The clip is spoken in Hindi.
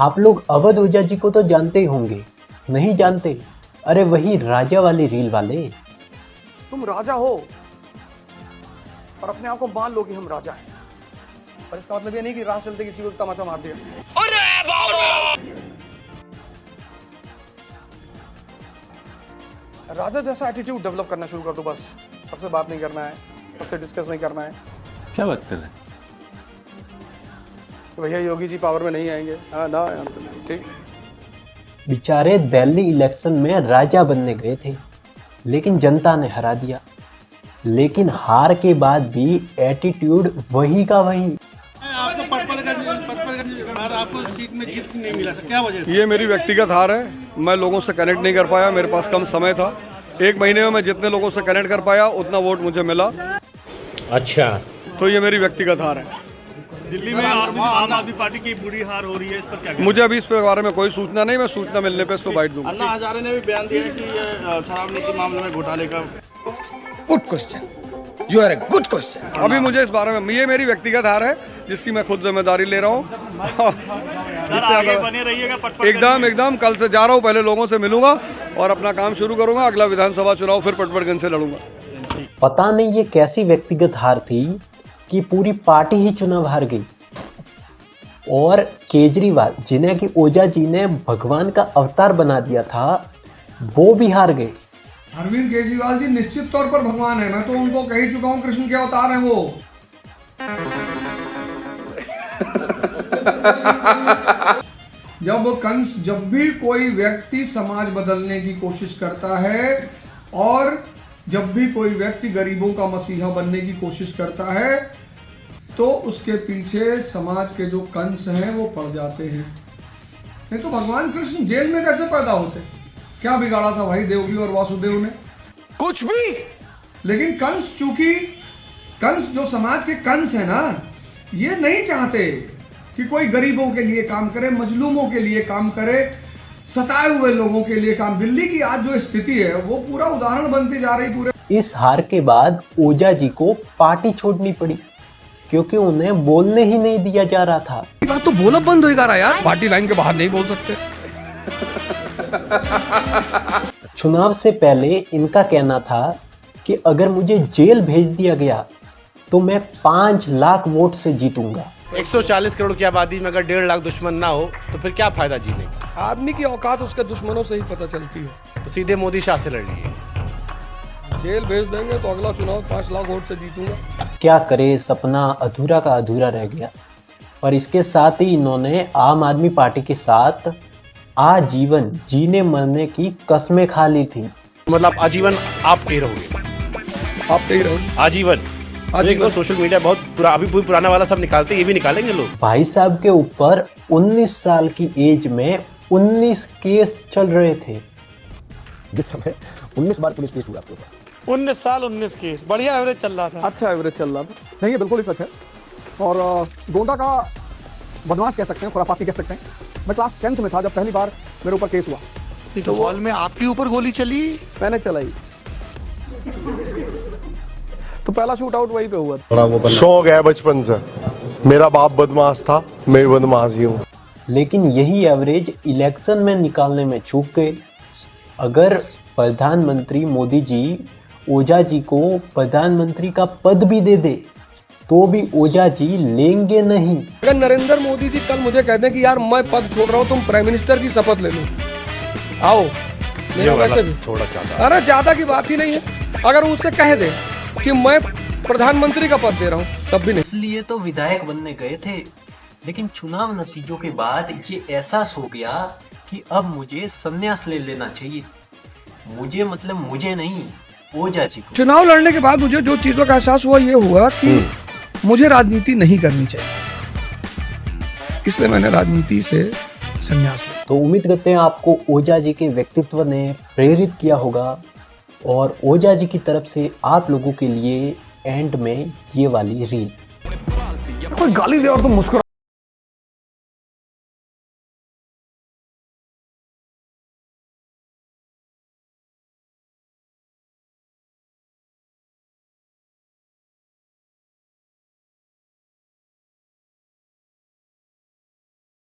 आप लोग अवध ओझा जी को तो जानते ही होंगे, नहीं जानते? अरे वही राजा वाली रील वाले। तुम राजा हो और अपने आप को मान लो कि हम राजा हैं, पर इसका मतलब ये नहीं कि राह चलते किसी को तमाचा मार दिया। अरे बाबा! राजा जैसा एटीट्यूड डेवलप करना शुरू कर दो बस। सबसे बात नहीं करना है, सबसे डिस्कस नहीं करना है। क्या बात कर रहे हैं? तो भैया योगी जी पावर में नहीं आएंगे। हाँ ना, ठीक। बेचारे दिल्ली इलेक्शन में राजा बनने गए थे, लेकिन जनता ने हरा दिया। लेकिन हार के बाद भी एटीट्यूड वही का वही। आपको आपको सीट में जीत नहीं मिला सर, क्या वजह से? ये मेरी व्यक्तिगत हार है। मैं लोगों से कनेक्ट नहीं कर पाया, मेरे पास कम समय था। 1 महीने में मैं जितने लोगों से कनेक्ट कर पाया उतना वोट मुझे मिला। अच्छा, तो ये मेरी व्यक्तिगत हार है। दिल्ली में आम आदमी पार्टी की बुरी हार हो रही है, इस पर क्या? मुझे अभी इस पे बारे में कोई सूचना नहीं, मैं सूचना मिलने पे इस पे बाइट दूंगा। अन्ना हजारे ने भी बयान दिया है कि ये शराब नीति मामले में घोटाले का। Good question, you are a good question. अभी मुझे इस बारे में, ये मेरी व्यक्तिगत हार है जिसकी मैं खुद जिम्मेदारी ले रहा हूँ। बने रहिएगा एकदम कल से जा रहा हूँ, पहले लोगों से मिलूंगा और अपना काम शुरू करूंगा। अगला विधानसभा चुनाव फिर पटवर्धन से लड़ूंगा। पता नहीं ये कैसी व्यक्तिगत हार थी कि पूरी पार्टी ही चुनाव हार गई। और केजरीवाल, जिन्हें कि ओझा जी ने भगवान का अवतार बना दिया था, वो भी हार गए। अरविंद केजरीवाल जी निश्चित तौर पर भगवान है। मैं तो उनको कह ही चुका हूँ, कृष्ण के अवतार हैं वो। जब भी कोई व्यक्ति समाज बदलने की कोशिश करता है और जब भी कोई व्यक्ति गरीबों का मसीहा बनने की कोशिश करता है, तो उसके पीछे समाज के जो कंस हैं वो पड़ जाते हैं। नहीं तो भगवान कृष्ण जेल में कैसे पैदा होते? क्या बिगाड़ा था भाई देवकी और वासुदेव ने? कुछ भी। लेकिन कंस, चूंकि कंस जो समाज के कंस है ना, ये नहीं चाहते कि कोई गरीबों के लिए काम करे, मजलूमों के लिए काम करे, सताए हुए लोगों के लिए काम। दिल्ली की आज जो स्थिति है वो पूरा उदाहरण बनती जा रही पूरे। इस हार के बाद ओझा जी को पार्टी छोड़नी पड़ी, क्योंकि उन्हें बोलने ही नहीं दिया जा रहा था। बात तो बोला बंद होगा रहा यार, पार्टी लाइन के बाहर नहीं बोल सकते। चुनाव से पहले इनका कहना था कि अगर मुझे जेल भेज दिया गया तो मैं 5 लाख वोट से जीतूंगा। 140 करोड़ की आबादी में अगर 1.5 लाख दुश्मन ना हो तो फिर क्या फायदा जीने का? आदमी की औकात उसके दुश्मनों से ही पता चलती है। तो सीधे मोदी शाह से लड़ लिए। जेल भेज देंगे तो अगला चुनाव 5 लाख वोट से जीतूंगा। क्या करे, सपना अधूरा का अधूरा रह गया। और इसके साथ ही इन्होंने आम आदमी पार्टी के साथ आजीवन जीने मरने की कस्में खा ली थी। मतलब आजीवन आप ही रहोगे? आप ही रहो आजीवन। आजीवन। सोशल मीडिया बहुत अभी पुराना वाला सब निकालते, ये भी निकालेंगे लोग। भाई साहब के ऊपर 19 साल की एज में 19 केस चल रहे थे। जिस समय 19 बार पुलिस केस हुआ आपके ऊपर। 19 साल 19 केस, बढ़िया एवरेज चल रहा था। अच्छा एवरेज चल रहा था। नहीं, ये बिल्कुल ही सच है। और गोंडा का बदमाश कह सकते हैं, खुराफाती कह सकते हैं। मैं क्लास 10th में था जब पहली बार मेरे ऊपर केस हुआ। तो हॉल में आपके ऊपर गोली चली? मैंने चलाई। तो पहला शूट आउट वहीं पे हुआ। शौक है बचपन से, मेरा बाप बदमाश था, मैं बदमाश ही हूँ। लेकिन यही एवरेज इलेक्शन में निकालने में चूक गए। अगर प्रधानमंत्री मोदी जी ओझा जी को प्रधानमंत्री का पद भी दे दे तो भी ओझा जी लेंगे नहीं। अगर नरेंद्र मोदी जी कल मुझे कह दें कि यार मैं पद छोड़ रहा हूँ, तुम प्राइम मिनिस्टर की शपथ ले लो, आओ। मेरा वैसे भी थोड़ा चाहता। अरे ज्यादा की बात ही नहीं है। अगर मुझसे कह दे कि मैं प्रधानमंत्री का पद दे रहा हूँ, तब भी नहीं। इसलिए तो विधायक बनने गए थे, लेकिन चुनाव नतीजों के बाद ये एहसास हो गया कि अब मुझे संन्यास ले लेना चाहिए। मुझे मतलब मुझे नहीं, ओझा जी को। चुनाव लड़ने के बाद मुझे जो चीजों का एहसास हुआ, ये हुआ कि मुझे राजनीति नहीं करनी चाहिए, इसलिए मैंने राजनीति से संन्यास लिया। तो उम्मीद करते हैं आपको ओझा जी के व्यक्तित्व ने प्रेरित किया होगा, और ओझा जी की तरफ से आप लोगों के लिए एंड में ये वाली रील। कोई गाली दे और तुम मुस्कुरा